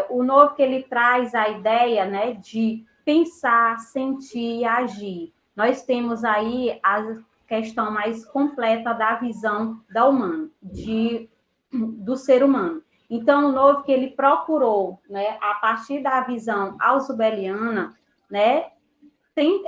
o novo que ele traz a ideia, né, de pensar, sentir e agir. Nós temos aí a questão mais completa da visão da humana, do ser humano. Então, o novo que ele procurou, né, a partir da visão ausubeliana, né, tem,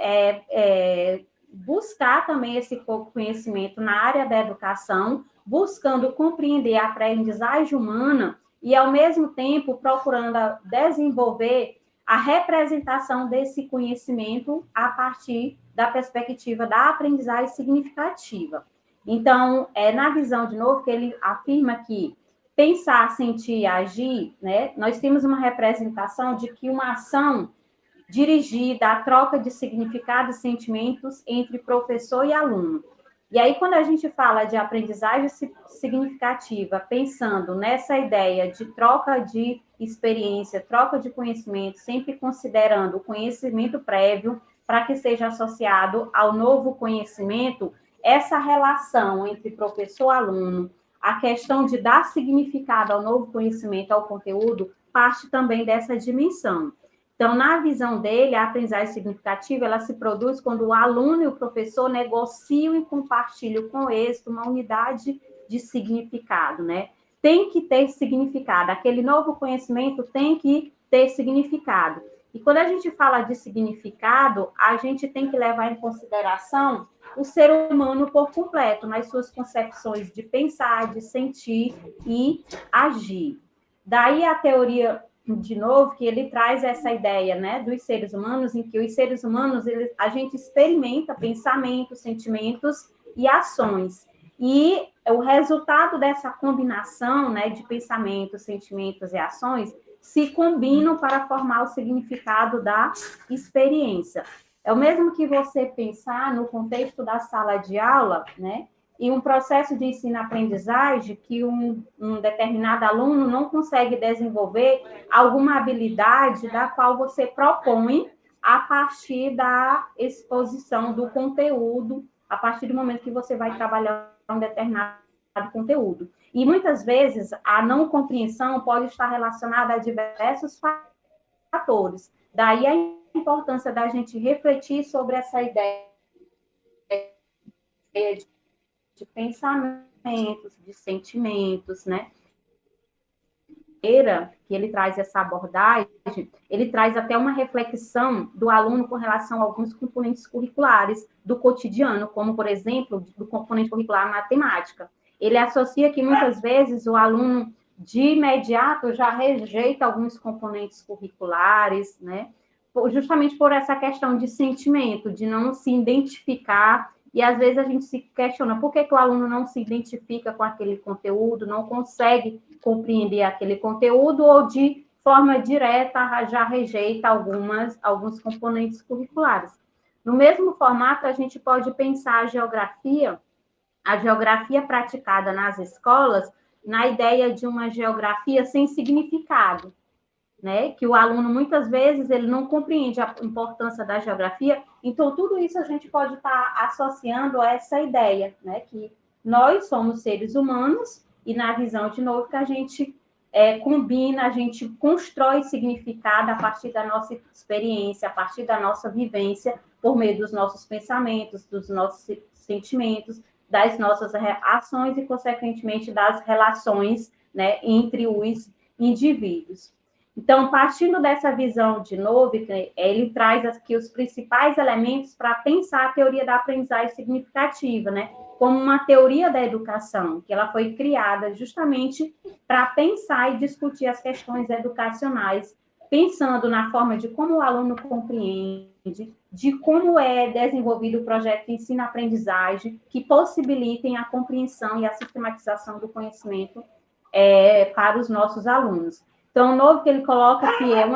buscar também esse conhecimento na área da educação, buscando compreender a aprendizagem humana e, ao mesmo tempo, procurando desenvolver a representação desse conhecimento a partir da perspectiva da aprendizagem significativa. Então, na visão, de novo, que ele afirma que pensar, sentir e agir, né, nós temos uma representação de que uma ação dirigida à troca de significados e sentimentos entre professor e aluno. E aí, quando a gente fala de aprendizagem significativa, pensando nessa ideia de troca de experiência, troca de conhecimento, sempre considerando o conhecimento prévio para que seja associado ao novo conhecimento, essa relação entre professor e aluno, a questão de dar significado ao novo conhecimento, ao conteúdo, parte também dessa dimensão. Então, na visão dele, a aprendizagem significativa, ela se produz quando o aluno e o professor negociam e compartilham com êxito uma unidade de significado, né? Tem que ter significado, aquele novo conhecimento tem que ter significado. E quando a gente fala de significado, a gente tem que levar em consideração o ser humano por completo, nas suas concepções de pensar, de sentir e agir. Daí a teoria, de novo, que ele traz essa ideia, né, dos seres humanos, em que os seres humanos, a gente experimenta pensamentos, sentimentos e ações. E o resultado dessa combinação, né, de pensamentos, sentimentos e ações se combinam para formar o significado da experiência. É o mesmo que você pensar no contexto da sala de aula, né, e um processo de ensino-aprendizagem que um determinado aluno não consegue desenvolver alguma habilidade da qual você propõe a partir da exposição do conteúdo, a partir do momento que você vai trabalhar um determinado conteúdo. E muitas vezes a não compreensão pode estar relacionada a diversos fatores. Daí a importância da gente refletir sobre essa ideia de pensamentos, de sentimentos, né? Que ele traz essa abordagem, ele traz até uma reflexão do aluno com relação a alguns componentes curriculares do cotidiano, como, por exemplo, do componente curricular matemática. Ele associa que, muitas vezes, o aluno, de imediato, já rejeita alguns componentes curriculares, né? Justamente por essa questão de sentimento, de não se identificar. E, às vezes, a gente se questiona por que o aluno não se identifica com aquele conteúdo, não consegue compreender aquele conteúdo, ou, de forma direta, já rejeita alguns componentes curriculares. No mesmo formato, a gente pode pensar a geografia praticada nas escolas, na ideia de uma geografia sem significado, né? Que o aluno, muitas vezes, ele não compreende a importância da geografia. Então, tudo isso a gente pode estar associando a essa ideia, né? Que nós somos seres humanos e, na visão, de novo, que a gente combina, a gente constrói significado a partir da nossa experiência, a partir da nossa vivência, por meio dos nossos pensamentos, dos nossos sentimentos, das nossas ações e, consequentemente, das relações, né, entre os indivíduos. Então, partindo dessa visão de Novick, ele traz aqui os principais elementos para pensar a teoria da aprendizagem significativa, né? Como uma teoria da educação, que ela foi criada justamente para pensar e discutir as questões educacionais, pensando na forma de como o aluno compreende, de como é desenvolvido o projeto de ensino-aprendizagem, que possibilitem a compreensão e a sistematização do conhecimento para os nossos alunos. Então, o novo que ele coloca que é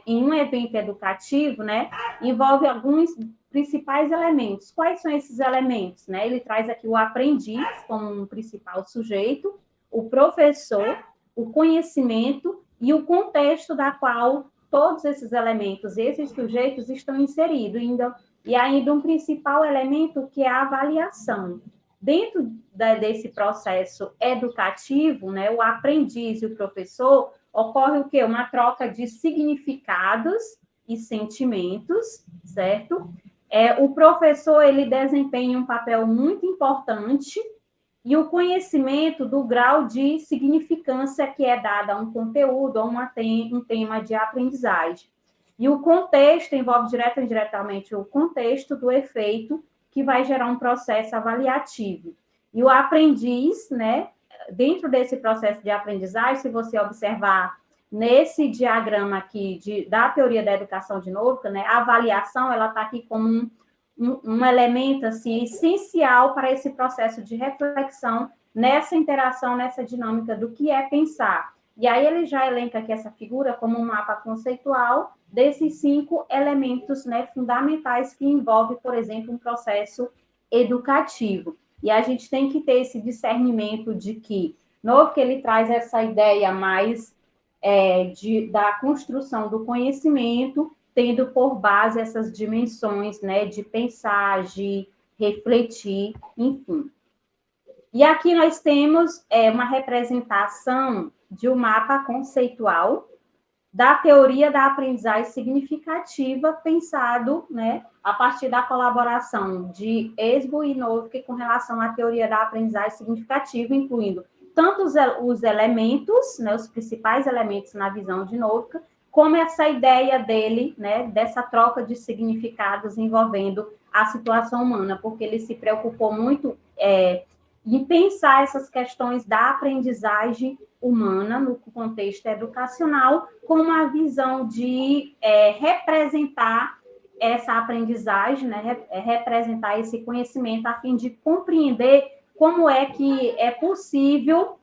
em um evento educativo, né, envolve alguns principais elementos. Quais são esses elementos? Né? Ele traz aqui o aprendiz como um principal sujeito, o professor, o conhecimento e o contexto da qual todos esses elementos, esses sujeitos estão inseridos. E ainda um principal elemento que é a avaliação. Dentro desse processo educativo, né, o aprendiz e o professor ocorre o quê? Uma troca de significados e sentimentos, certo? O professor, ele desempenha um papel muito importante e o conhecimento do grau de significância que é dado a um conteúdo, a um tema de aprendizagem. E o contexto envolve direto e indiretamente o contexto do efeito que vai gerar um processo avaliativo. E o aprendiz, né, dentro desse processo de aprendizagem, se você observar nesse diagrama aqui da teoria da educação dinâmica, né, a avaliação ela está aqui como um elemento assim, essencial para esse processo de reflexão, nessa interação, nessa dinâmica do que é pensar. E aí ele já elenca aqui essa figura como um mapa conceitual desses 5 elementos, né, fundamentais que envolve, por exemplo, um processo educativo. E a gente tem que ter esse discernimento de que, novo que ele traz essa ideia mais da construção do conhecimento, tendo por base essas dimensões, né, de pensar, de refletir, enfim. E aqui nós temos uma representação de um mapa conceitual da teoria da aprendizagem significativa, pensado, né, a partir da colaboração de Esbo e Novick com relação à teoria da aprendizagem significativa, incluindo tanto os elementos, né, os principais elementos na visão de Novick, como essa ideia dele, né, dessa troca de significados envolvendo a situação humana, porque ele se preocupou muito em pensar essas questões da aprendizagem humana no contexto educacional, com uma visão de representar essa aprendizagem, né, representar esse conhecimento a fim de compreender como é que é possível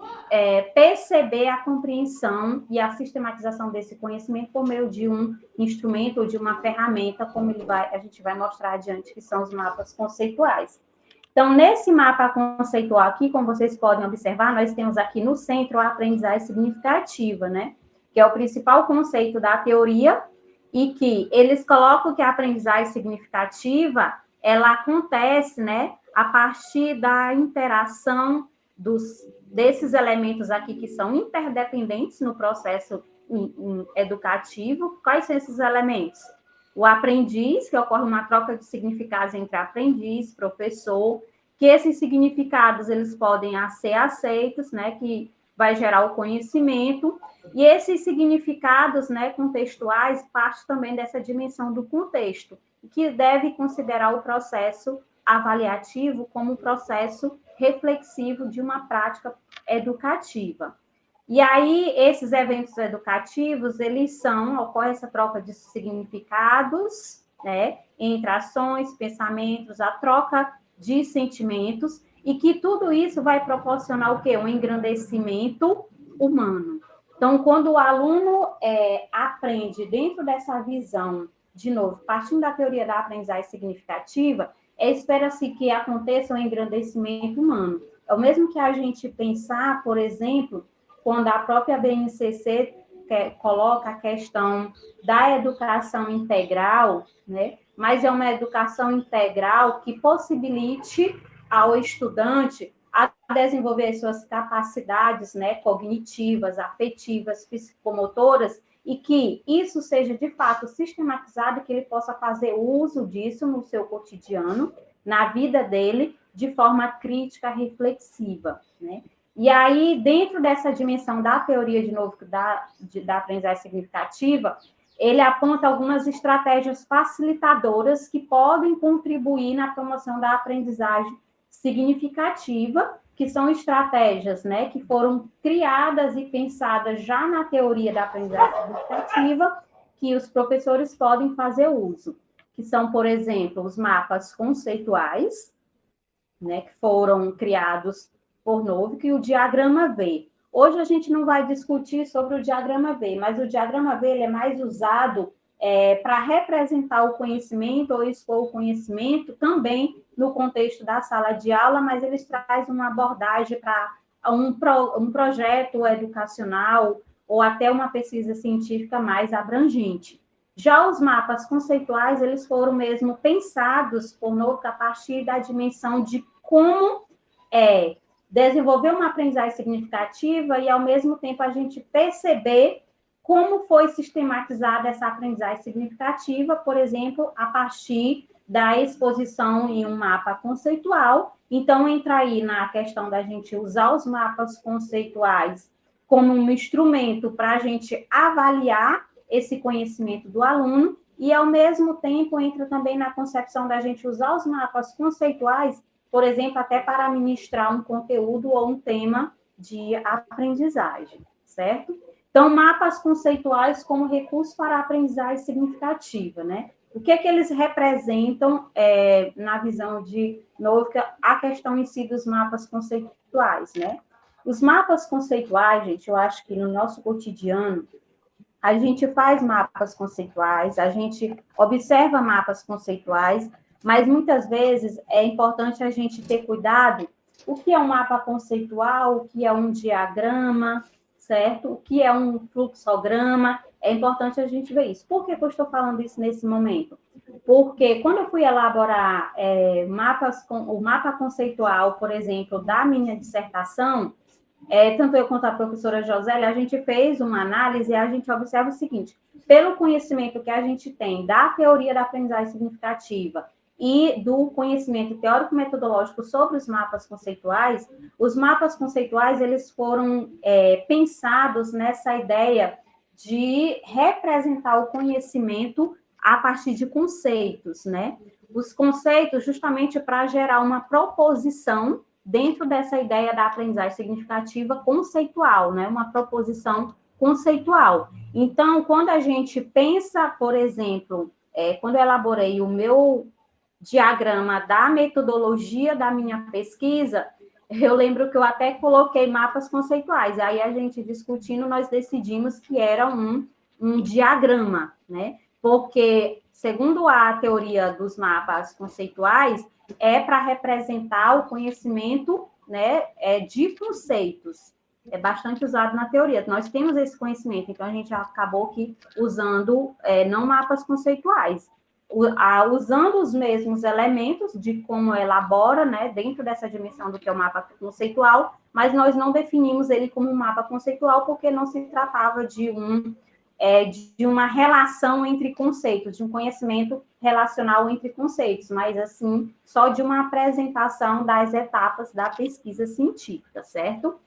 perceber a compreensão e a sistematização desse conhecimento por meio de um instrumento ou de uma ferramenta, como a gente vai mostrar adiante, que são os mapas conceituais. Então, nesse mapa conceitual aqui, como vocês podem observar, nós temos aqui no centro a aprendizagem significativa, né? Que é o principal conceito da teoria, e que eles colocam que a aprendizagem significativa, ela acontece, né, a partir da interação desses elementos aqui que são interdependentes no processo educativo. Quais são esses elementos? O aprendiz, que ocorre uma troca de significados entre aprendiz, professor, que esses significados eles podem ser aceitos, né, que vai gerar o conhecimento, e esses significados, né, contextuais, parte também dessa dimensão do contexto, que deve considerar o processo avaliativo como um processo reflexivo de uma prática educativa. E aí, esses eventos educativos, ocorre essa troca de significados, né, entre ações, pensamentos, a troca de sentimentos, e que tudo isso vai proporcionar o quê? Um engrandecimento humano. Então, quando o aluno aprende dentro dessa visão, de novo, partindo da teoria da aprendizagem significativa, espera-se que aconteça um engrandecimento humano. É o mesmo que a gente pensar, por exemplo, quando a própria BNCC coloca a questão da educação integral, né? Mas é uma educação integral que possibilite ao estudante a desenvolver suas capacidades, né, cognitivas, afetivas, psicomotoras, e que isso seja, de fato, sistematizado, que ele possa fazer uso disso no seu cotidiano, na vida dele, de forma crítica, reflexiva, né? E aí, dentro dessa dimensão da teoria, de novo, da aprendizagem significativa, ele aponta algumas estratégias facilitadoras que podem contribuir na promoção da aprendizagem significativa, que são estratégias, né, que foram criadas e pensadas já na teoria da aprendizagem significativa, que os professores podem fazer uso, que são, por exemplo, os mapas conceituais, né, que foram criados por Novick, e o diagrama V. Hoje a gente não vai discutir sobre o diagrama V, mas o diagrama V ele é mais usado para representar o conhecimento ou expor o conhecimento também no contexto da sala de aula, mas eles trazem uma abordagem para um projeto educacional ou até uma pesquisa científica mais abrangente. Já os mapas conceituais, eles foram mesmo pensados por Novick a partir da dimensão de como desenvolver uma aprendizagem significativa e, ao mesmo tempo, a gente perceber como foi sistematizada essa aprendizagem significativa, por exemplo, a partir da exposição em um mapa conceitual. Então, entra aí na questão da gente usar os mapas conceituais como um instrumento para a gente avaliar esse conhecimento do aluno e, ao mesmo tempo, entra também na concepção da gente usar os mapas conceituais, por exemplo, até para ministrar um conteúdo ou um tema de aprendizagem, certo? Então, mapas conceituais como recurso para a aprendizagem significativa, né? O que é que eles representam na visão de Novick, a questão em si dos mapas conceituais, né? Os mapas conceituais, gente, eu acho que no nosso cotidiano, a gente faz mapas conceituais, a gente observa mapas conceituais, mas muitas vezes é importante a gente ter cuidado o que é um mapa conceitual, o que é um diagrama, certo? O que é um fluxograma, é importante a gente ver isso. Por que eu estou falando isso nesse momento? Porque quando eu fui elaborar o mapa conceitual, por exemplo, da minha dissertação, tanto eu quanto a professora Josélia, a gente fez uma análise e a gente observa o seguinte: pelo conhecimento que a gente tem da teoria da aprendizagem significativa e do conhecimento teórico-metodológico sobre os mapas conceituais eles foram pensados nessa ideia de representar o conhecimento a partir de conceitos, né? Os conceitos justamente para gerar uma proposição dentro dessa ideia da aprendizagem significativa conceitual, né? Uma proposição conceitual. Então, quando a gente pensa, por exemplo, quando eu elaborei o meu diagrama da metodologia da minha pesquisa, eu lembro que eu até coloquei mapas conceituais, aí a gente discutindo, nós decidimos que era um diagrama, né? Porque, segundo a teoria dos mapas conceituais, é para representar o conhecimento, né, de conceitos. É bastante usado na teoria. Nós temos esse conhecimento, então a gente acabou que usando não mapas conceituais, usando os mesmos elementos de como elabora, né, dentro dessa dimensão do que é o mapa conceitual, mas nós não definimos ele como um mapa conceitual porque não se tratava de uma relação entre conceitos, de um conhecimento relacional entre conceitos, mas assim, só de uma apresentação das etapas da pesquisa científica, certo?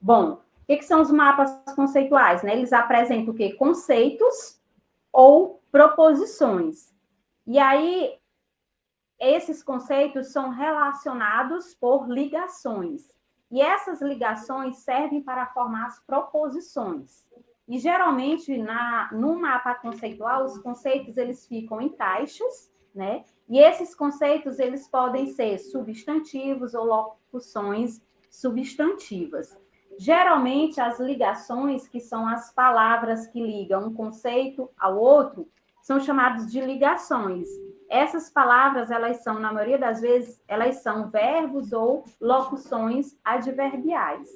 Bom, o que são os mapas conceituais? Né? Eles apresentam o quê? Conceitos ou proposições. E aí, esses conceitos são relacionados por ligações. E essas ligações servem para formar as proposições. E, geralmente, no mapa conceitual, os conceitos eles ficam em caixas, né? E esses conceitos eles podem ser substantivos ou locuções substantivas. Geralmente, as ligações, que são as palavras que ligam um conceito ao outro, são chamadas de ligações. Essas palavras, elas são, na maioria das vezes, elas são verbos ou locuções adverbiais.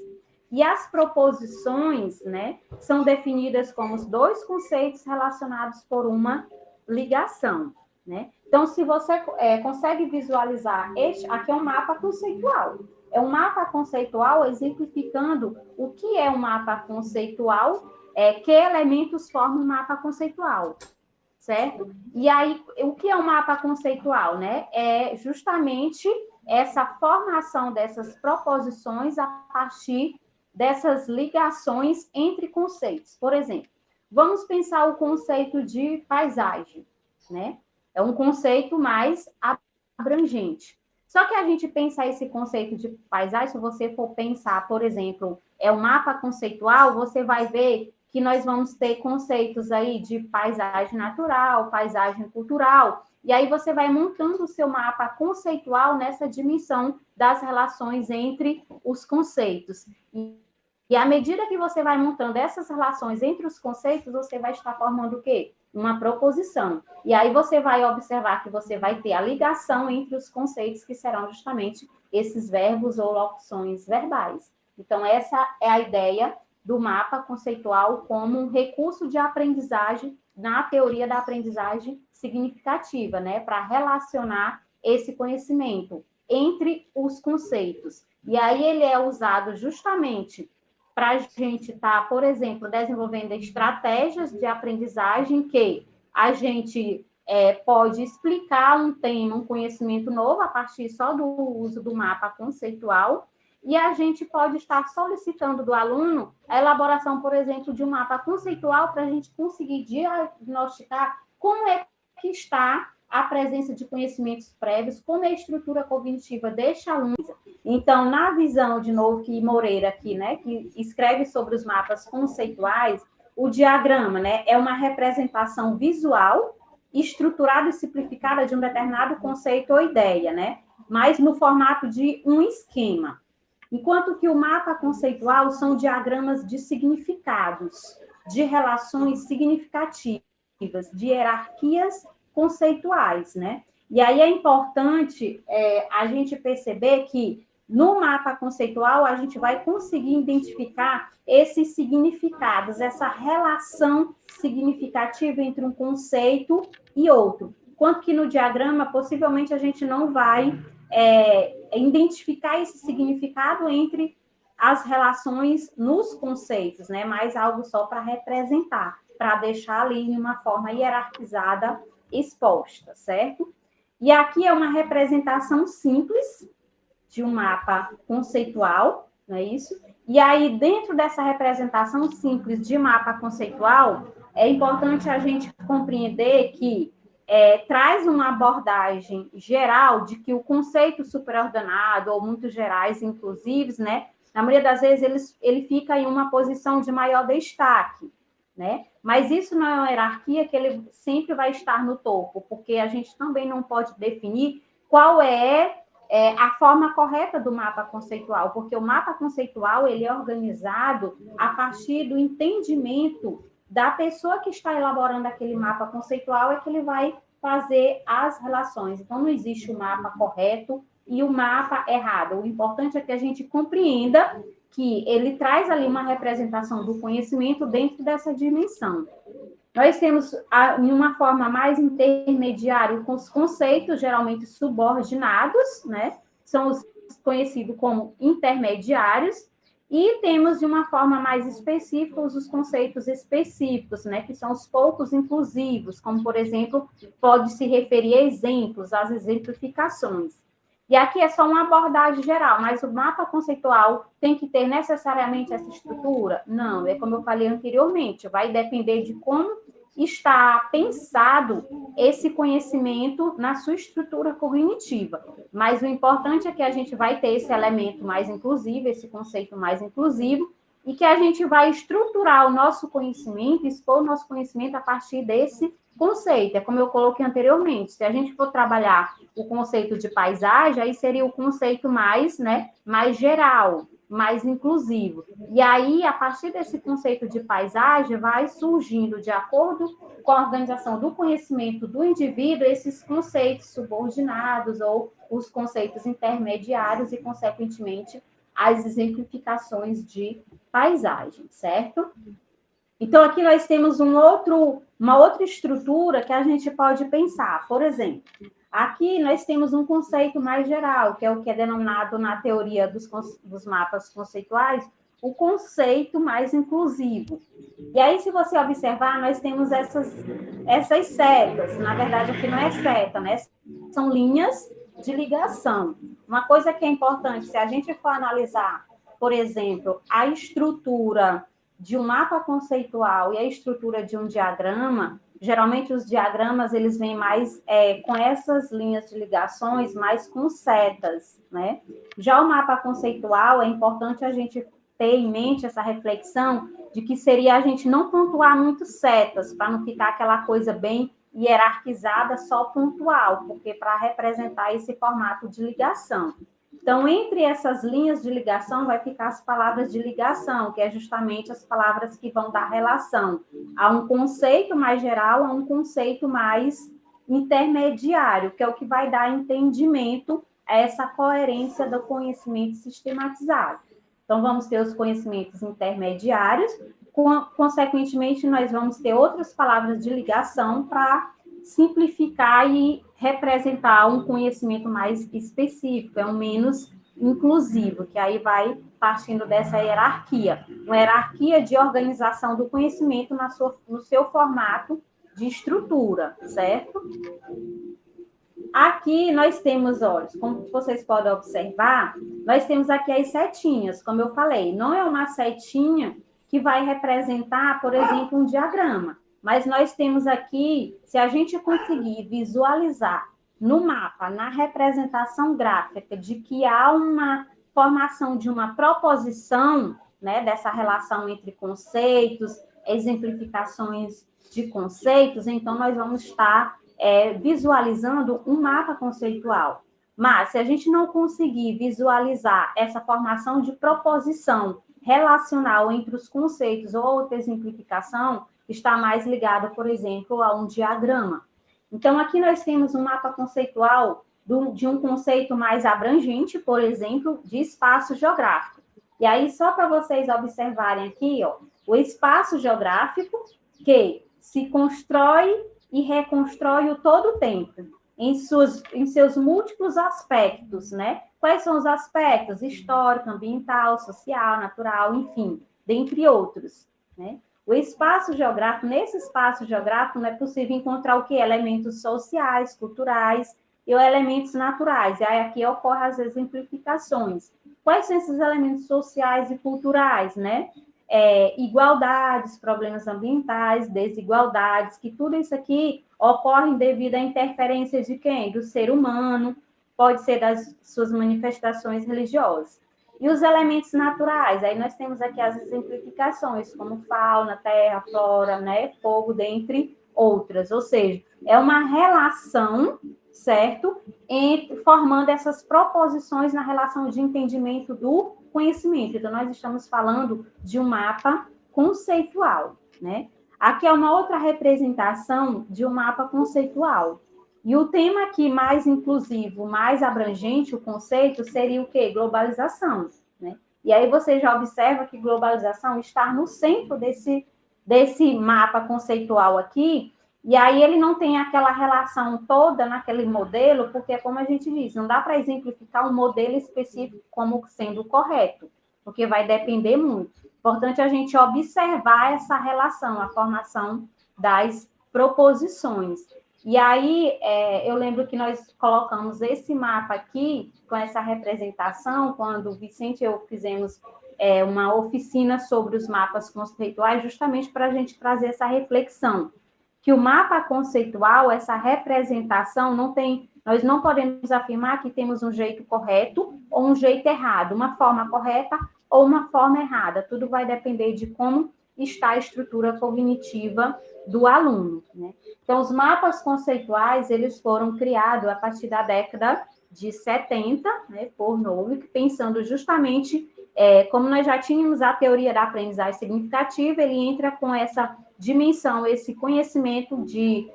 E as proposições, né, são definidas como os dois conceitos relacionados por uma ligação, né? Então, se você consegue visualizar, aqui é um mapa conceitual. É um mapa conceitual exemplificando o que é um mapa conceitual, que elementos formam um mapa conceitual, certo? E aí, o que é um mapa conceitual, né? É justamente essa formação dessas proposições a partir dessas ligações entre conceitos. Por exemplo, vamos pensar o conceito de paisagem, né? É um conceito mais abrangente. Só que a gente pensa esse conceito de paisagem, se você for pensar, por exemplo, um mapa conceitual, você vai ver que nós vamos ter conceitos aí de paisagem natural, paisagem cultural, e aí você vai montando o seu mapa conceitual nessa dimensão das relações entre os conceitos. E à medida que você vai montando essas relações entre os conceitos, você vai estar formando o quê? Uma proposição. E aí você vai observar que você vai ter a ligação entre os conceitos, que serão justamente esses verbos ou locuções verbais. Então, essa é a ideia do mapa conceitual como um recurso de aprendizagem na teoria da aprendizagem significativa, né? Para relacionar esse conhecimento entre os conceitos. E aí ele é usado justamente para a gente estar, por exemplo, desenvolvendo estratégias de aprendizagem que a gente pode explicar um tema, um conhecimento novo a partir só do uso do mapa conceitual, e a gente pode estar solicitando do aluno a elaboração, por exemplo, de um mapa conceitual para a gente conseguir diagnosticar como é que está a presença de conhecimentos prévios, como é a estrutura cognitiva deste aluno. Então, na visão, de novo, que Moreira aqui, né, que escreve sobre os mapas conceituais, o diagrama, né, é uma representação visual estruturada e simplificada de um determinado conceito ou ideia, né, mas no formato de um esquema. Enquanto que o mapa conceitual são diagramas de significados, de relações significativas, de hierarquias conceituais, né? E aí é importante a gente perceber que no mapa conceitual a gente vai conseguir identificar esses significados, essa relação significativa entre um conceito e outro. Enquanto que no diagrama, possivelmente, a gente não vai identificar esse significado entre as relações nos conceitos, né? Mas algo só para representar, para deixar ali em uma forma hierarquizada exposta, certo? E aqui é uma representação simples de um mapa conceitual, não é isso? E aí, dentro dessa representação simples de mapa conceitual, é importante a gente compreender que traz uma abordagem geral de que o conceito superordenado, ou muito gerais, inclusivos, né? Na maioria das vezes, ele fica em uma posição de maior destaque, né? Mas isso não é uma hierarquia que ele sempre vai estar no topo, porque a gente também não pode definir qual é a forma correta do mapa conceitual, porque o mapa conceitual ele é organizado a partir do entendimento da pessoa que está elaborando aquele mapa conceitual, é que ele vai fazer as relações. Então, não existe o mapa correto e o mapa errado. O importante é que a gente compreenda que ele traz ali uma representação do conhecimento dentro dessa dimensão. Nós temos, em uma forma mais intermediária, os conceitos geralmente subordinados, né? São os conhecidos como intermediários, e temos, de uma forma mais específica, os conceitos específicos, né? Que são os poucos inclusivos, como, por exemplo, pode se referir a exemplos, às exemplificações. E aqui é só uma abordagem geral, mas o mapa conceitual tem que ter necessariamente essa estrutura? Não, é como eu falei anteriormente, vai depender de como está pensado esse conhecimento na sua estrutura cognitiva. Mas o importante é que a gente vai ter esse elemento mais inclusivo, esse conceito mais inclusivo, e que a gente vai estruturar o nosso conhecimento, expor o nosso conhecimento a partir desse conceito. É como eu coloquei anteriormente, se a gente for trabalhar o conceito de paisagem, aí seria o conceito mais, né, mais geral, mais inclusivo. E aí, a partir desse conceito de paisagem, vai surgindo, de acordo com a organização do conhecimento do indivíduo, esses conceitos subordinados ou os conceitos intermediários e, consequentemente, as exemplificações de paisagem, certo? Então, aqui nós temos uma outra estrutura que a gente pode pensar. Por exemplo, aqui nós temos um conceito mais geral, que é o que é denominado na teoria dos mapas conceituais, o conceito mais inclusivo. E aí, se você observar, nós temos essas setas. Na verdade, aqui não é seta, né? São linhas de ligação. Uma coisa que é importante, se a gente for analisar, por exemplo, a estrutura de um mapa conceitual e a estrutura de um diagrama, geralmente os diagramas eles vêm mais com essas linhas de ligações, mais com setas, né? Já o mapa conceitual, é importante a gente ter em mente essa reflexão de que seria a gente não pontuar muito setas, para não ficar aquela coisa bem hierarquizada, só pontual, porque para representar esse formato de ligação. Então, entre essas linhas de ligação, vai ficar as palavras de ligação, que é justamente as palavras que vão dar relação a um conceito mais geral, a um conceito mais intermediário, que é o que vai dar entendimento a essa coerência do conhecimento sistematizado. Então, vamos ter os conhecimentos intermediários, consequentemente, nós vamos ter outras palavras de ligação para simplificar e representar um conhecimento mais específico, é um menos inclusivo, que aí vai partindo dessa hierarquia, uma hierarquia de organização do conhecimento no seu formato de estrutura, certo? Aqui nós temos, olha, como vocês podem observar, nós temos aqui as setinhas, como eu falei, não é uma setinha que vai representar, por exemplo, um diagrama, mas nós temos aqui, se a gente conseguir visualizar no mapa, na representação gráfica, de que há uma formação de uma proposição, né, dessa relação entre conceitos, exemplificações de conceitos, então nós vamos estar visualizando um mapa conceitual. Mas, se a gente não conseguir visualizar essa formação de proposição relacional entre os conceitos ou outra exemplificação, está mais ligado, por exemplo, a um diagrama. Então, aqui nós temos um mapa conceitual de um conceito mais abrangente, por exemplo, de espaço geográfico. E aí, só para vocês observarem aqui, ó, o espaço geográfico que se constrói e reconstrói todo o tempo, em seus múltiplos aspectos, né? Quais são os aspectos? Histórico, ambiental, social, natural, enfim, dentre outros, né? O espaço geográfico, nesse espaço geográfico, não é possível encontrar o que? Elementos sociais, culturais e elementos naturais. E aí aqui ocorrem as exemplificações. Quais são esses elementos sociais e culturais, né? Igualdades, problemas ambientais, desigualdades, que tudo isso aqui ocorre devido à interferência de quem? Do ser humano, pode ser das suas manifestações religiosas. E os elementos naturais, aí nós temos aqui as exemplificações, como fauna, terra, flora, né, fogo, dentre outras. Ou seja, é uma relação, certo? Formando essas proposições na relação de entendimento do conhecimento. Então, nós estamos falando de um mapa conceitual, né? Aqui é uma outra representação de um mapa conceitual. E o tema aqui mais inclusivo, mais abrangente, o conceito, seria o quê? Globalização, né? E aí você já observa que globalização está no centro desse mapa conceitual aqui, e aí ele não tem aquela relação toda naquele modelo, porque, como a gente diz, não dá para exemplificar um modelo específico como sendo correto, porque vai depender muito. Importante a gente observar essa relação, a formação das proposições. E aí, eu lembro que nós colocamos esse mapa aqui, com essa representação, quando o Vicente e eu fizemos uma oficina sobre os mapas conceituais, justamente para a gente trazer essa reflexão, que o mapa conceitual, essa representação, nós não podemos afirmar que temos um jeito correto ou um jeito errado, uma forma correta ou uma forma errada. Tudo vai depender de como está a estrutura cognitiva do aluno, né? Então, os mapas conceituais, eles foram criados a partir da década de 70, né, por Novick, pensando justamente, como nós já tínhamos a teoria da aprendizagem significativa, ele entra com essa dimensão, esse conhecimento de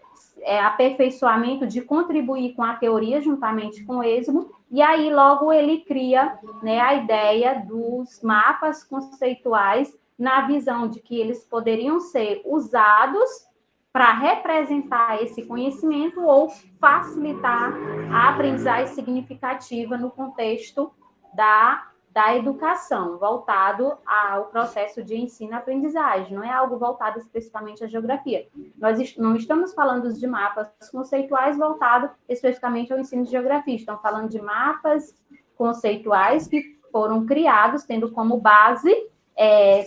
aperfeiçoamento, de contribuir com a teoria juntamente com o êxito, e aí logo ele cria, né, a ideia dos mapas conceituais na visão de que eles poderiam ser usados para representar esse conhecimento ou facilitar a aprendizagem significativa no contexto da educação, voltado ao processo de ensino-aprendizagem, não é algo voltado especificamente à geografia. Nós não estamos falando de mapas conceituais voltados especificamente ao ensino de geografia, estamos falando de mapas conceituais que foram criados tendo como base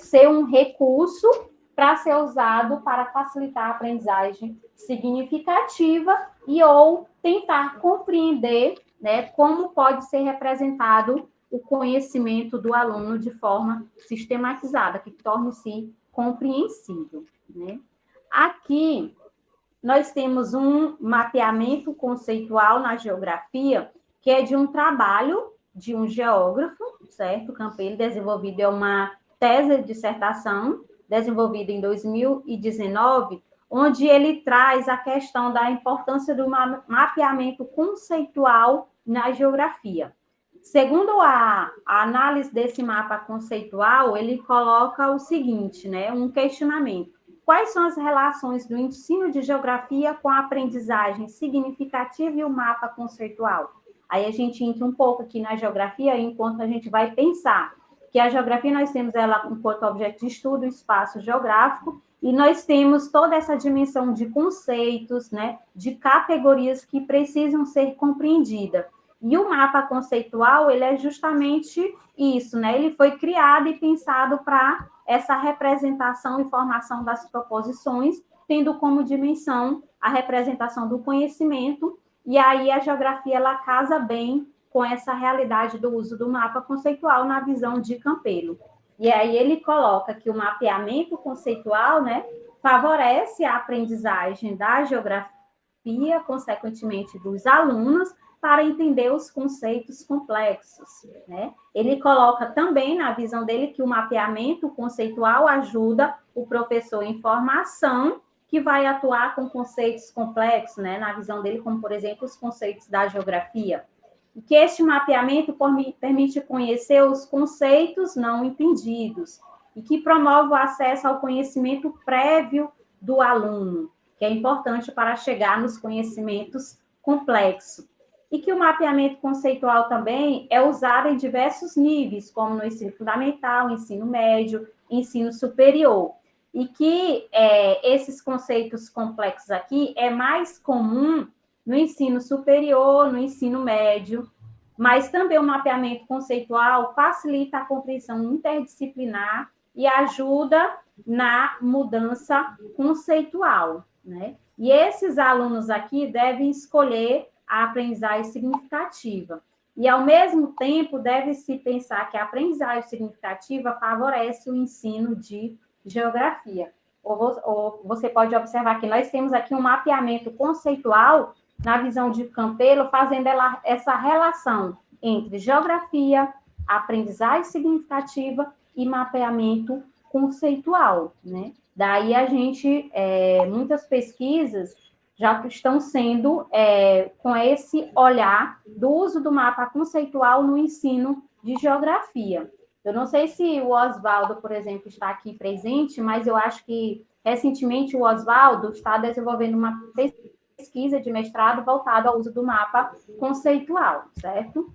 ser um recurso para ser usado para facilitar a aprendizagem significativa e ou tentar compreender, né, como pode ser representado o conhecimento do aluno de forma sistematizada, que torne-se compreensível, né? Aqui, nós temos um mapeamento conceitual na geografia, que é de um trabalho de um geógrafo, certo? Campelli, desenvolvido, é uma tese de dissertação, desenvolvida em 2019, onde ele traz a questão da importância do mapeamento conceitual na geografia. Segundo a análise desse mapa conceitual, ele coloca o seguinte, né, um questionamento. Quais são as relações do ensino de geografia com a aprendizagem significativa e o mapa conceitual? Aí a gente entra um pouco aqui na geografia, enquanto a gente vai pensar que a geografia nós temos ela enquanto objeto de estudo, espaço geográfico, e nós temos toda essa dimensão de conceitos, né, de categorias que precisam ser compreendidas. E o mapa conceitual, ele é justamente isso, né? Ele foi criado e pensado para essa representação e formação das proposições, tendo como dimensão a representação do conhecimento, e aí a geografia ela casa bem com essa realidade do uso do mapa conceitual na visão de Campelo. E aí ele coloca que o mapeamento conceitual, né, favorece a aprendizagem da geografia, consequentemente dos alunos, para entender os conceitos complexos, né? Ele coloca também na visão dele que o mapeamento conceitual ajuda o professor em formação que vai atuar com conceitos complexos, né? Na visão dele, como por exemplo os conceitos da geografia. E que este mapeamento permite conhecer os conceitos não entendidos e que promove o acesso ao conhecimento prévio do aluno, que é importante para chegar nos conhecimentos complexos. E que o mapeamento conceitual também é usado em diversos níveis, como no ensino fundamental, ensino médio, ensino superior. E que esses conceitos complexos aqui é mais comum no ensino superior, no ensino médio, mas também o mapeamento conceitual facilita a compreensão interdisciplinar e ajuda na mudança conceitual, né? E esses alunos aqui devem escolher a aprendizagem significativa. E, ao mesmo tempo, deve-se pensar que a aprendizagem significativa favorece o ensino de geografia. Ou você pode observar que nós temos aqui um mapeamento conceitual na visão de Campelo, fazendo essa relação entre geografia, aprendizagem significativa e mapeamento conceitual, né? Daí a gente, muitas pesquisas já estão sendo com esse olhar do uso do mapa conceitual no ensino de geografia. Eu não sei se o Oswaldo, por exemplo, está aqui presente, mas eu acho que recentemente o Oswaldo está desenvolvendo uma pesquisa de mestrado voltada ao uso do mapa conceitual, certo?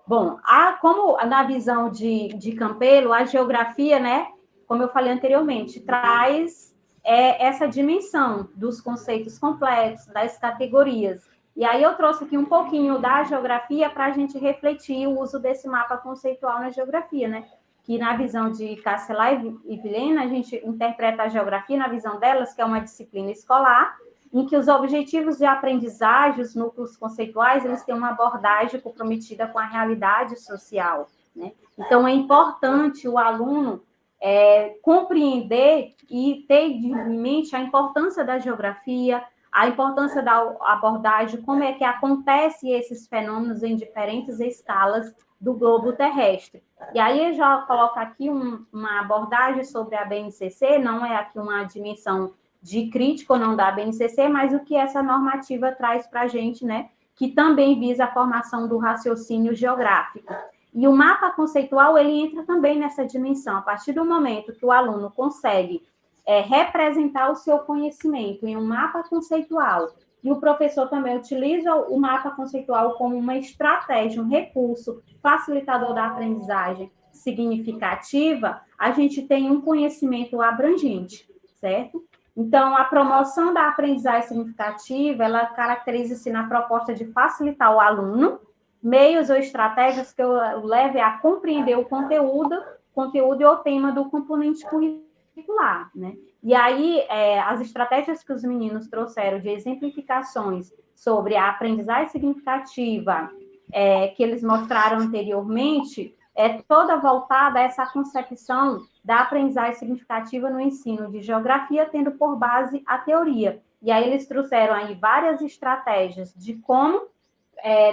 Bom, como na visão de Campelo, a geografia, né, como eu falei anteriormente, traz essa dimensão dos conceitos complexos, das categorias. E aí eu trouxe aqui um pouquinho da geografia para a gente refletir o uso desse mapa conceitual na geografia, né? Que na visão de Castelar e Vilhena, a gente interpreta a geografia na visão delas, que é uma disciplina escolar, em que os objetivos de aprendizagem, os núcleos conceituais, eles têm uma abordagem comprometida com a realidade social, né? Então, é importante o aluno compreender e ter em mente a importância da geografia, a importância da abordagem, como é que acontecem esses fenômenos em diferentes escalas do globo terrestre. E aí eu já coloco aqui uma abordagem sobre a BNCC, não é aqui uma dimensão de crítica ou não da BNCC, mas o que essa normativa traz para a gente, né? Que também visa a formação do raciocínio geográfico. E o mapa conceitual, ele entra também nessa dimensão. A partir do momento que o aluno consegue representar o seu conhecimento em um mapa conceitual, e o professor também utiliza o mapa conceitual como uma estratégia, um recurso facilitador da aprendizagem significativa, a gente tem um conhecimento abrangente, certo? Então, a promoção da aprendizagem significativa, ela caracteriza-se na proposta de facilitar o aluno meios ou estratégias que o leve a compreender o conteúdo e o tema do componente curricular, né? E aí, as estratégias que os meninos trouxeram de exemplificações sobre a aprendizagem significativa, que eles mostraram anteriormente, é toda voltada a essa concepção da aprendizagem significativa no ensino de geografia, tendo por base a teoria. E aí eles trouxeram aí várias estratégias de como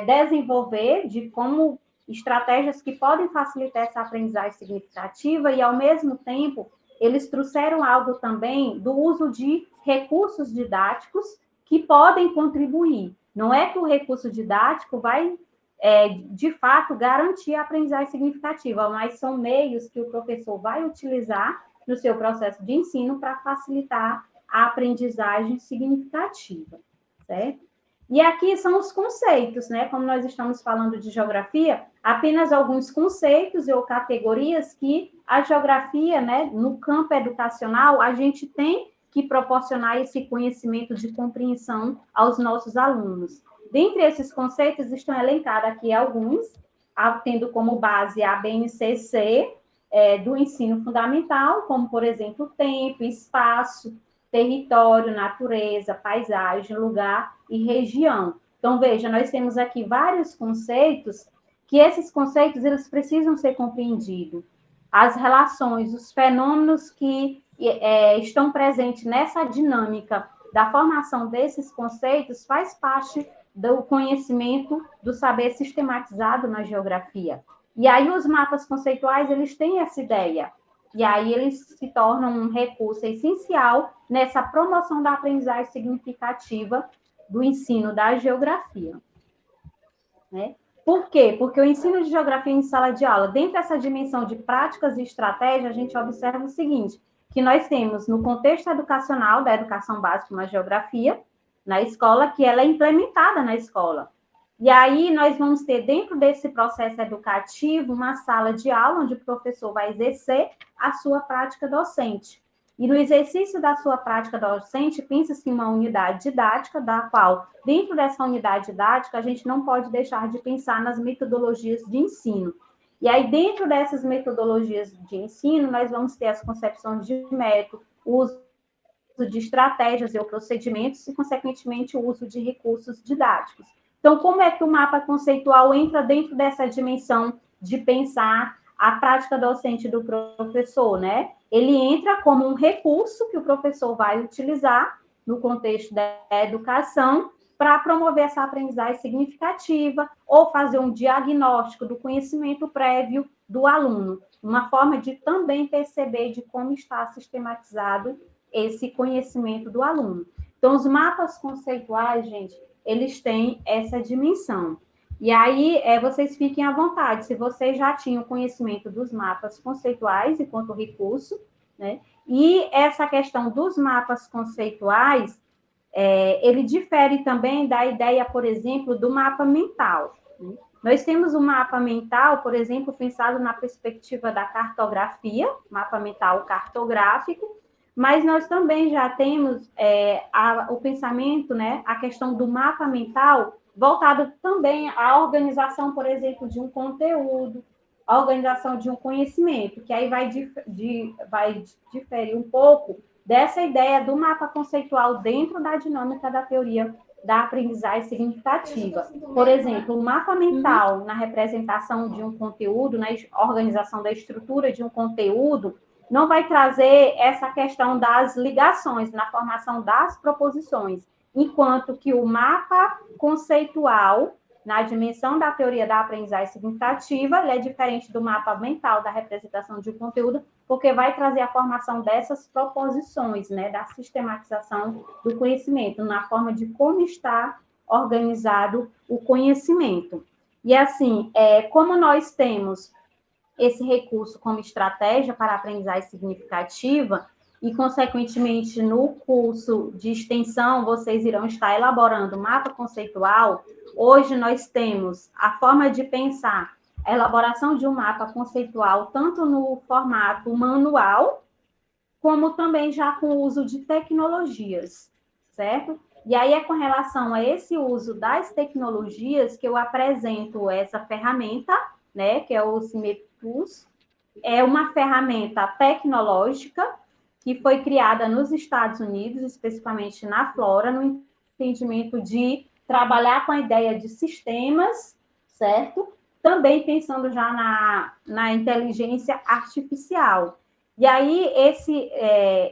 desenvolver, de como estratégias que podem facilitar essa aprendizagem significativa e, ao mesmo tempo, eles trouxeram algo também do uso de recursos didáticos que podem contribuir. Não é que o recurso didático vai, de fato, garantir a aprendizagem significativa, mas são meios que o professor vai utilizar no seu processo de ensino para facilitar a aprendizagem significativa, certo? E aqui são os conceitos, né? Como nós estamos falando de geografia, apenas alguns conceitos ou categorias que a geografia, né, no campo educacional, a gente tem que proporcionar esse conhecimento de compreensão aos nossos alunos. Dentre esses conceitos estão elencados aqui alguns, tendo como base a BNCC, do ensino fundamental, como, por exemplo, tempo, espaço, território, natureza, paisagem, lugar e região. Então, veja, nós temos aqui vários conceitos que esses conceitos eles precisam ser compreendidos. As relações, os fenômenos que estão presentes nessa dinâmica da formação desses conceitos faz parte do conhecimento do saber sistematizado na geografia. E aí os mapas conceituais, eles têm essa ideia. E aí eles se tornam um recurso essencial nessa promoção da aprendizagem significativa do ensino da geografia. Né? Por quê? Porque o ensino de geografia em sala de aula, dentro dessa dimensão de práticas e estratégias, a gente observa o seguinte, que nós temos no contexto educacional, da educação básica na geografia, na escola, que ela é implementada na escola. E aí nós vamos ter, dentro desse processo educativo, uma sala de aula onde o professor vai exercer a sua prática docente. E no exercício da sua prática docente, pensa-se em uma unidade didática, da qual, dentro dessa unidade didática, a gente não pode deixar de pensar nas metodologias de ensino. E aí, dentro dessas metodologias de ensino, nós vamos ter as concepções de método, o uso de estratégias e procedimentos e, consequentemente, o uso de recursos didáticos. Então, como é que o mapa conceitual entra dentro dessa dimensão de pensar a prática docente do professor, né? Ele entra como um recurso que o professor vai utilizar no contexto da educação para promover essa aprendizagem significativa ou fazer um diagnóstico do conhecimento prévio do aluno, uma forma de também perceber de como está sistematizado esse conhecimento do aluno. Então, os mapas conceituais, gente, eles têm essa dimensão. E aí, vocês fiquem à vontade, se vocês já tinham conhecimento dos mapas conceituais enquanto recurso, né? E essa questão dos mapas conceituais, ele difere também da ideia, por exemplo, do mapa mental. Né? Nós temos o mapa mental, por exemplo, pensado na perspectiva da cartografia, mapa mental cartográfico, mas nós também já temos o pensamento, né, a questão do mapa mental voltado também à organização, por exemplo, de um conteúdo, a organização de um conhecimento, que aí vai diferir um pouco dessa ideia do mapa conceitual dentro da dinâmica da teoria da aprendizagem significativa. Por exemplo, o mapa mental na representação de um conteúdo, na organização da estrutura de um conteúdo, não vai trazer essa questão das ligações, na formação das proposições, enquanto que o mapa conceitual, na dimensão da teoria da aprendizagem significativa, ele é diferente do mapa mental da representação de um conteúdo, porque vai trazer a formação dessas proposições, né, da sistematização do conhecimento, na forma de como está organizado o conhecimento. E assim, como nós temos esse recurso como estratégia para a aprendizagem significativa e, consequentemente, no curso de extensão, vocês irão estar elaborando mapa conceitual. Hoje nós temos a forma de pensar a elaboração de um mapa conceitual, tanto no formato manual, como também já com o uso de tecnologias, certo? E aí é com relação a esse uso das tecnologias que eu apresento essa ferramenta, né, que é o CIMEPUS. É uma ferramenta tecnológica que foi criada nos Estados Unidos, especificamente na Flórida, no entendimento de trabalhar com a ideia de sistemas, certo? Também pensando já na inteligência artificial. E aí,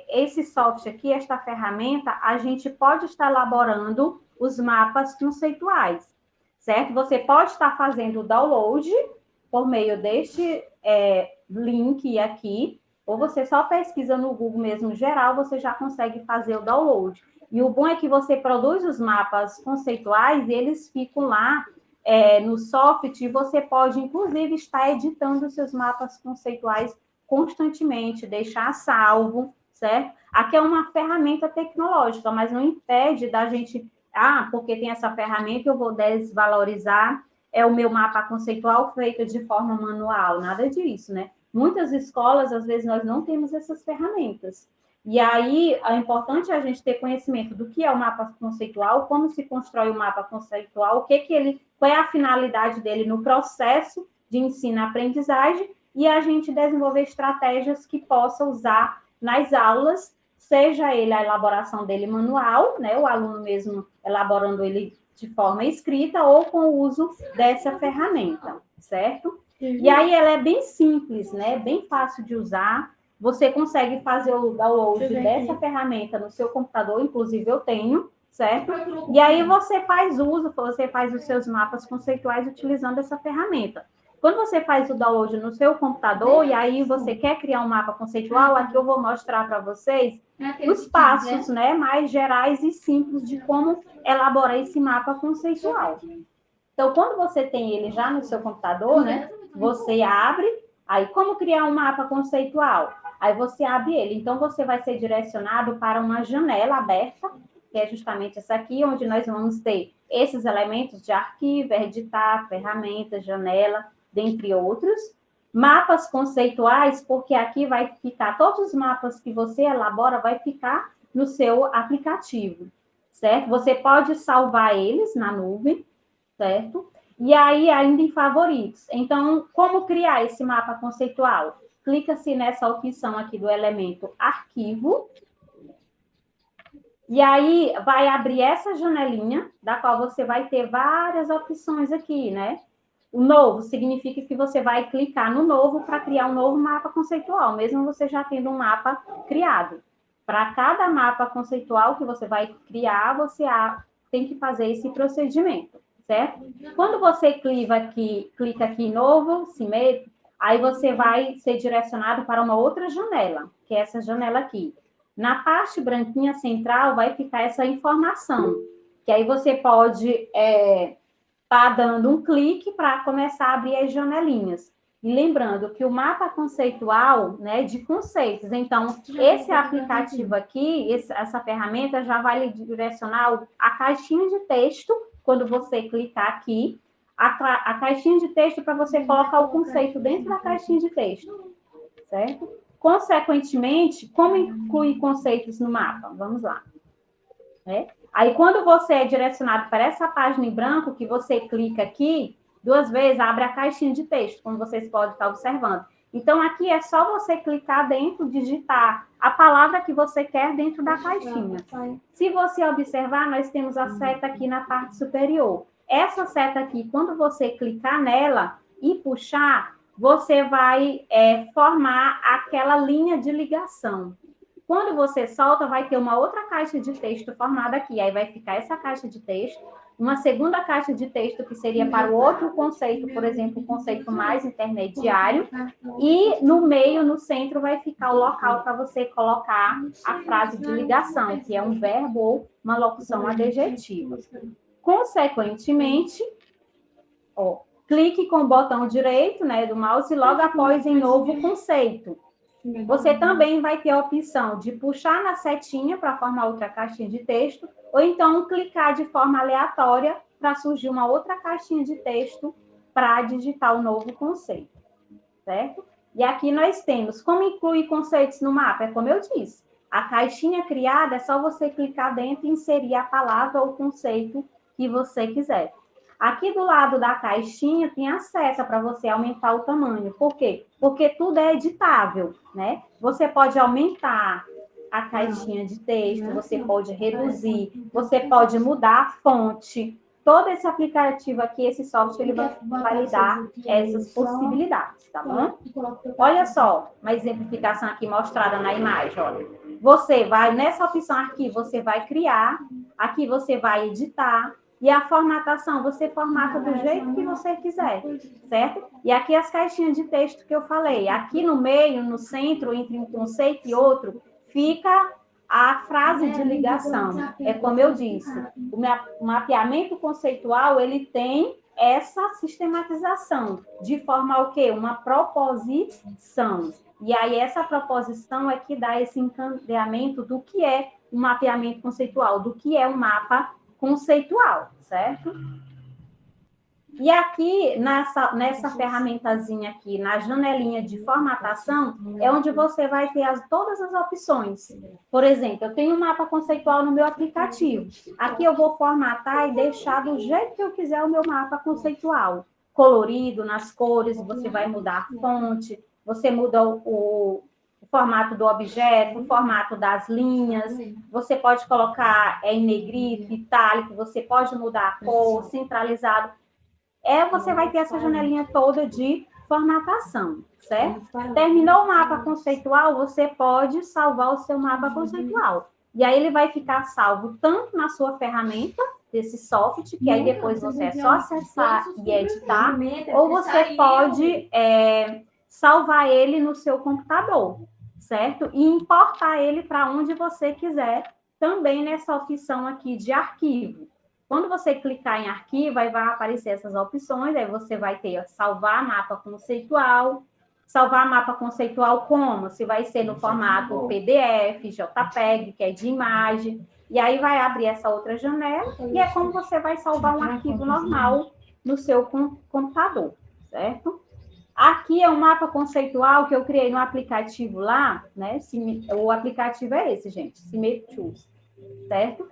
esse software aqui, esta ferramenta, a gente pode estar elaborando os mapas conceituais, certo? Você pode estar fazendo o download por meio deste link aqui, ou você só pesquisa no Google mesmo geral, você já consegue fazer o download. E o bom é que você produz os mapas conceituais e eles ficam lá no software e você pode, inclusive, estar editando os seus mapas conceituais constantemente, deixar salvo, certo? Aqui é uma ferramenta tecnológica, mas não impede da gente porque tem essa ferramenta, eu vou desvalorizar o meu mapa conceitual feito de forma manual. Nada disso, né? Muitas escolas, às vezes, nós não temos essas ferramentas. E aí, é importante a gente ter conhecimento do que é o mapa conceitual, como se constrói o mapa conceitual, qual é a finalidade dele no processo de ensino-aprendizagem, e a gente desenvolver estratégias que possa usar nas aulas, seja ele a elaboração dele manual, né, o aluno mesmo elaborando ele de forma escrita, ou com o uso dessa ferramenta, certo? E aí ela é bem simples, né, bem fácil de usar. Você consegue fazer o download dessa ferramenta no seu computador, inclusive eu tenho, certo? E aí você faz os seus mapas conceituais utilizando essa ferramenta. Quando você faz o download no seu computador e aí você quer criar um mapa conceitual, aqui eu vou mostrar para vocês os passos, né, mais gerais e simples de como elaborar esse mapa conceitual. Então, quando você tem ele já no seu computador, né, você abre, aí como criar um mapa conceitual? Aí você abre ele. Então, você vai ser direcionado para uma janela aberta, que é justamente essa aqui, onde nós vamos ter esses elementos de arquivo, editar, ferramentas, janela, dentre outros. Mapas conceituais, porque aqui vai ficar, todos os mapas que você elabora vai ficar no seu aplicativo, certo? Você pode salvar eles na nuvem, certo? E aí, ainda em favoritos. Então, como criar esse mapa conceitual? Clica-se nessa opção aqui do elemento arquivo. E aí, vai abrir essa janelinha, da qual você vai ter várias opções aqui, né? O novo significa que você vai clicar no novo para criar um novo mapa conceitual, mesmo você já tendo um mapa criado. Para cada mapa conceitual que você vai criar, você tem que fazer esse procedimento, certo? Quando você clica aqui em novo, simétrico, aí você vai ser direcionado para uma outra janela, que é essa janela aqui. Na parte branquinha central vai ficar essa informação, que aí você pode tá dando um clique para começar a abrir as janelinhas. E lembrando que o mapa conceitual, né, de conceitos. Então, esse aplicativo aqui, essa ferramenta já vai lhe direcionar a caixinha de texto, quando você clicar aqui, a caixinha de texto para você colocar o conceito dentro da caixinha de texto, certo? Consequentemente, como incluir conceitos no mapa? Vamos lá. Aí, quando você é direcionado para essa página em branco, que você clica aqui, 2 vezes, abre a caixinha de texto, como vocês podem estar observando. Então, aqui é só você clicar dentro, digitar a palavra que você quer dentro da caixinha. Se você observar, nós temos a seta aqui na parte superior. Essa seta aqui, quando você clicar nela e puxar, você vai formar aquela linha de ligação. Quando você solta, vai ter uma outra caixa de texto formada aqui. Aí vai ficar essa caixa de texto, uma segunda caixa de texto que seria para o outro conceito, por exemplo, o conceito mais intermediário. E no meio, no centro, vai ficar o local para você colocar a frase de ligação, que é um verbo ou uma locução adjetiva. Consequentemente, clique com o botão direito, né, do mouse e logo após em novo conceito. Você também vai ter a opção de puxar na setinha para formar outra caixinha de texto, ou então clicar de forma aleatória para surgir uma outra caixinha de texto para digitar o novo conceito, certo? E aqui nós temos como incluir conceitos no mapa, é como eu disse. A caixinha criada é só você clicar dentro e inserir a palavra ou o conceito que você quiser. Aqui do lado da caixinha tem a seta para você aumentar o tamanho. Por quê? Porque tudo é editável, né? Você pode aumentar a caixinha de texto, você pode reduzir, você pode mudar a fonte. Todo esse aplicativo aqui, esse software, ele vai lhe dar essas possibilidades, tá bom? Olha só, uma exemplificação aqui mostrada na imagem, olha. Você vai, nessa opção aqui, você vai criar, aqui você vai editar, e a formatação, você formata do jeito que você quiser, certo? E aqui as caixinhas de texto que eu falei. Aqui no meio, no centro, entre um conceito e outro, fica a frase de ligação. É como eu disse, o mapeamento conceitual, ele tem essa sistematização, de forma ao quê? Uma proposição. E aí, essa proposição é que dá esse encadeamento do que é um mapeamento conceitual, do que é um mapa conceitual, certo? E aqui, nessa ferramentazinha aqui, na janelinha de formatação, é onde você vai ter todas as opções. Por exemplo, eu tenho um mapa conceitual no meu aplicativo. Aqui eu vou formatar e deixar do jeito que eu quiser o meu mapa conceitual. Colorido, nas cores, você vai mudar a fonte, você muda o formato do objeto, o formato das linhas, você pode colocar em negrito, itálico, você pode mudar a cor, centralizado. Você vai ter essa janelinha toda de formatação, certo? Terminou o mapa conceitual, você pode salvar o seu mapa conceitual. E aí ele vai ficar salvo tanto na sua ferramenta, desse software, que aí depois você é só acessar e editar, ou você pode salvar ele no seu computador, certo? E importar ele para onde você quiser, também nessa opção aqui de arquivo. Quando você clicar em arquivo, aí vai aparecer essas opções, aí você vai ter salvar mapa conceitual. Salvar mapa conceitual como? Se vai ser no formato PDF, JPEG, que é de imagem, e aí vai abrir essa outra janela, e é como você vai salvar um arquivo normal no seu computador, certo? Aqui é um mapa conceitual que eu criei no aplicativo lá, né? O aplicativo é esse, gente, Cimate Tools, certo?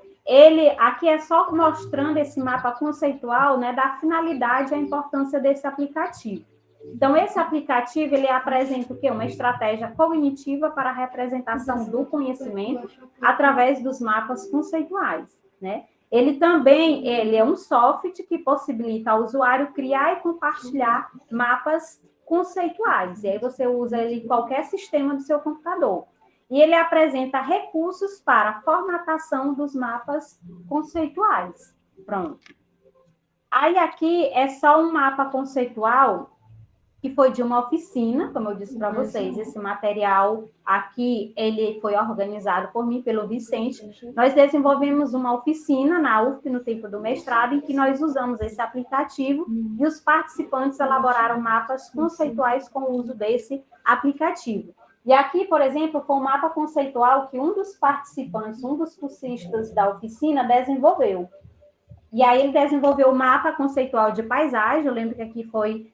Aqui é só mostrando esse mapa conceitual, né, da finalidade e a importância desse aplicativo. Então, esse aplicativo, ele apresenta o quê? Uma estratégia cognitiva para a representação do conhecimento através dos mapas conceituais, né? Ele é um software que possibilita ao usuário criar e compartilhar mapas conceituais. E aí você usa ele em qualquer sistema do seu computador. E ele apresenta recursos para a formatação dos mapas conceituais. Pronto. Aí aqui é só um mapa conceitual que foi de uma oficina, como eu disse para vocês. Esse material aqui, ele foi organizado por mim, pelo Vicente. Nós desenvolvemos uma oficina na UFP no tempo do mestrado, em que nós usamos esse aplicativo e os participantes elaboraram mapas conceituais com o uso desse aplicativo. E aqui, por exemplo, foi um mapa conceitual que um dos participantes, um dos cursistas da oficina, desenvolveu. E aí ele desenvolveu o mapa conceitual de paisagem. Eu lembro que aqui foi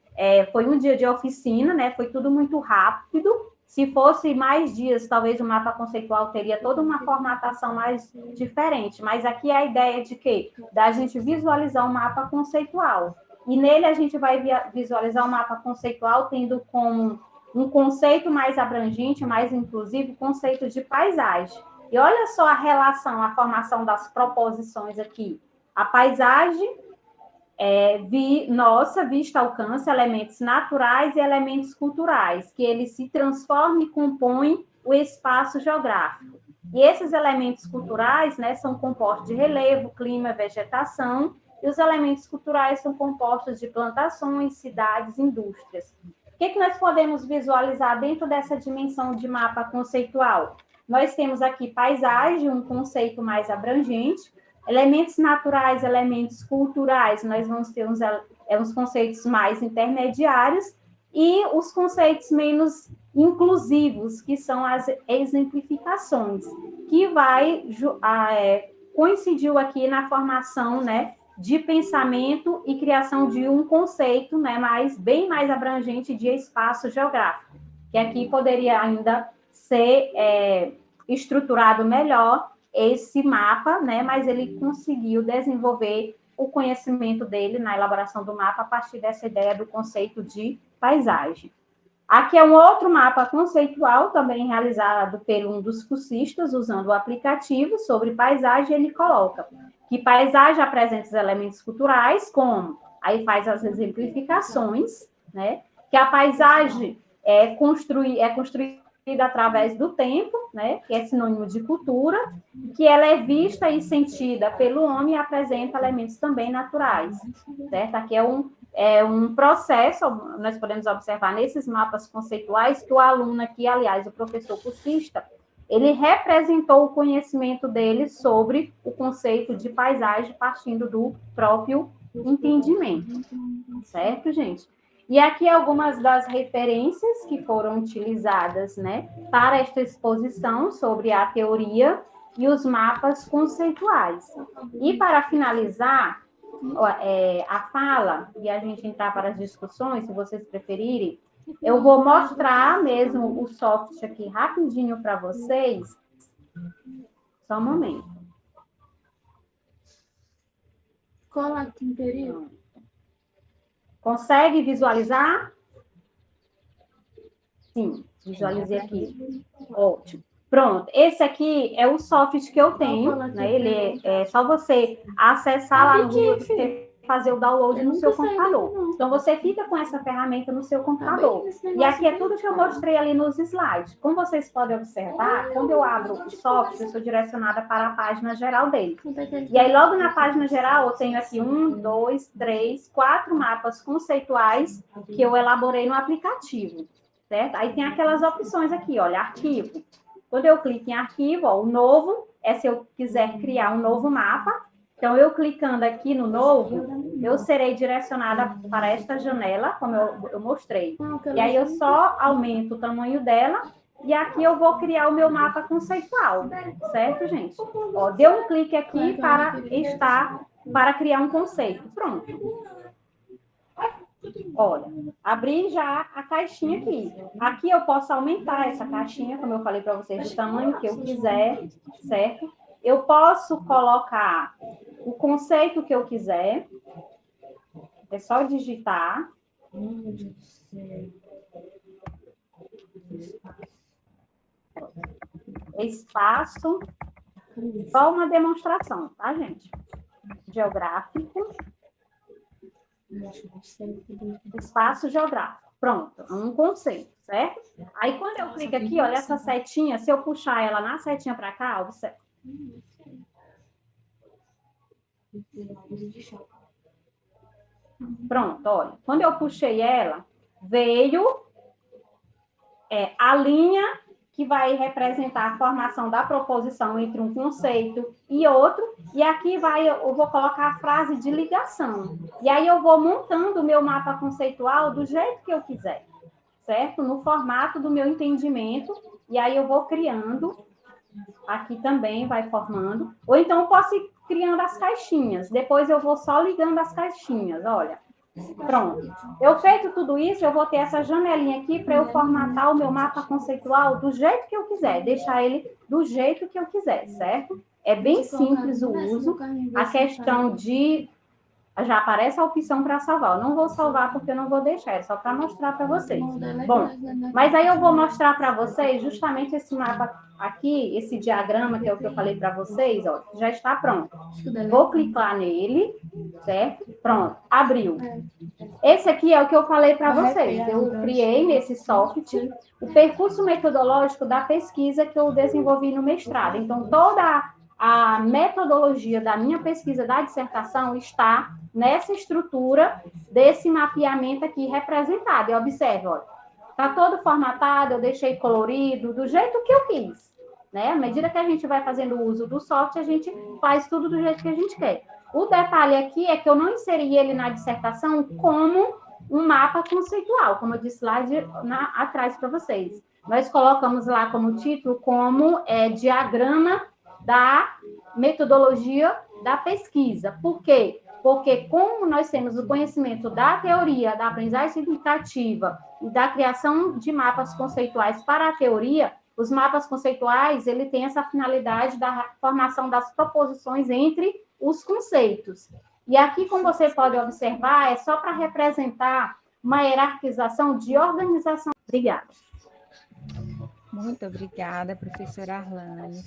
um dia de oficina, né? Foi tudo muito rápido. Se fosse mais dias, talvez o mapa conceitual teria toda uma formatação mais diferente. Mas aqui é a ideia de quê? Da gente visualizar o mapa conceitual. E nele a gente vai visualizar o mapa conceitual tendo como um conceito mais abrangente, mais inclusivo, o conceito de paisagem. E olha só a relação, a formação das proposições aqui. A paisagem vista alcança elementos naturais e elementos culturais, que eles se transformam e compõem o espaço geográfico. E esses elementos culturais, né, são compostos de relevo, clima, vegetação, e os elementos culturais são compostos de plantações, cidades, indústrias. O que nós podemos visualizar dentro dessa dimensão de mapa conceitual? Nós temos aqui paisagem, um conceito mais abrangente, elementos naturais, elementos culturais, nós vamos ter uns conceitos mais intermediários e os conceitos menos inclusivos, que são as exemplificações, que coincidiu aqui na formação, né, de pensamento e criação de um conceito, né, bem mais abrangente de espaço geográfico, que aqui poderia ainda ser estruturado melhor esse mapa, né, mas ele conseguiu desenvolver o conhecimento dele na elaboração do mapa a partir dessa ideia do conceito de paisagem. Aqui é um outro mapa conceitual, também realizado por um dos cursistas, usando o aplicativo sobre paisagem. Ele coloca que paisagem apresenta os elementos culturais, como aí faz as exemplificações, né? Que a paisagem é construída através do tempo, né? Que é sinônimo de cultura, que ela é vista e sentida pelo homem e apresenta elementos também naturais, certo? Aqui é um processo, nós podemos observar nesses mapas conceituais que o aluno aqui, aliás, o professor cursista, ele representou o conhecimento dele sobre o conceito de paisagem partindo do próprio entendimento, certo, gente? E aqui algumas das referências que foram utilizadas, né, para esta exposição sobre a teoria e os mapas conceituais. E para finalizar a fala, e a gente entrar para as discussões, se vocês preferirem, eu vou mostrar mesmo o software aqui rapidinho para vocês. Só um momento. Cola temperinho. Consegue visualizar? Sim, visualizei aqui. Ótimo. Pronto, esse aqui é o software que eu tenho, né? Ele é só você acessar lá no Google, você fazer o download no seu computador. Então, você fica com essa ferramenta no seu computador. E aqui é tudo que eu mostrei ali nos slides. Como vocês podem observar, quando eu abro o software, eu sou direcionada para a página geral dele. E aí, logo na página geral, eu tenho aqui 1, 2, 3, 4 mapas conceituais que eu elaborei no aplicativo, certo? Aí tem aquelas opções aqui, olha, arquivo. Quando eu clico em arquivo, ó, o novo é se eu quiser criar um novo mapa. Então, eu clicando aqui no novo, eu serei direcionada para esta janela, como eu mostrei. E aí, eu só aumento o tamanho dela e aqui eu vou criar o meu mapa conceitual, certo, gente? Ó, deu um clique aqui para criar um conceito. Pronto. Olha, abri já a caixinha aqui. Aqui eu posso aumentar essa caixinha, como eu falei para vocês, do tamanho que eu quiser, certo? Eu posso colocar o conceito que eu quiser. É só digitar. Espaço. Só uma demonstração, tá, gente? Geográfico. Espaço geográfico. Pronto, um conceito, certo? Aí, quando eu clico aqui, olha essa setinha, se eu puxar ela na setinha para cá, observa. Pronto, olha. Quando eu puxei ela, veio a linha que vai representar a formação da proposição entre um conceito e outro, e aqui eu vou colocar a frase de ligação. E aí eu vou montando o meu mapa conceitual do jeito que eu quiser, certo? No formato do meu entendimento, e aí eu vou criando, aqui também vai formando, ou então eu posso ir criando as caixinhas, depois eu vou só ligando as caixinhas, olha. Pronto. Eu feito tudo isso, eu vou ter essa janelinha aqui para eu formatar o meu mapa conceitual do jeito que eu quiser, deixar ele do jeito que eu quiser, certo? É bem simples o uso. A questão de... Já aparece a opção para salvar. Eu não vou salvar porque eu não vou deixar, é só para mostrar para vocês. Bom, mas aí eu vou mostrar para vocês justamente esse mapa aqui, esse diagrama, que é o que eu falei para vocês, ó, já está pronto. Vou clicar nele, certo? Pronto, abriu. Esse aqui é o que eu falei para vocês. Eu criei nesse software o percurso metodológico da pesquisa que eu desenvolvi no mestrado. Então, toda a metodologia da minha pesquisa da dissertação está nessa estrutura desse mapeamento aqui representado. E observe, olha, está todo formatado, eu deixei colorido, do jeito que eu quis, né? À medida que a gente vai fazendo uso do software, a gente faz tudo do jeito que a gente quer. O detalhe aqui é que eu não inseri ele na dissertação como um mapa conceitual, como eu disse lá atrás para vocês. Nós colocamos lá como título como diagrama da metodologia da pesquisa. Por quê? Porque como nós temos o conhecimento da teoria, da aprendizagem significativa e da criação de mapas conceituais para a teoria, os mapas conceituais, ele tem essa finalidade da formação das proposições entre os conceitos. E aqui, como você pode observar, é só para representar uma hierarquização de organização. Obrigada. Muito obrigada, professora Arlane.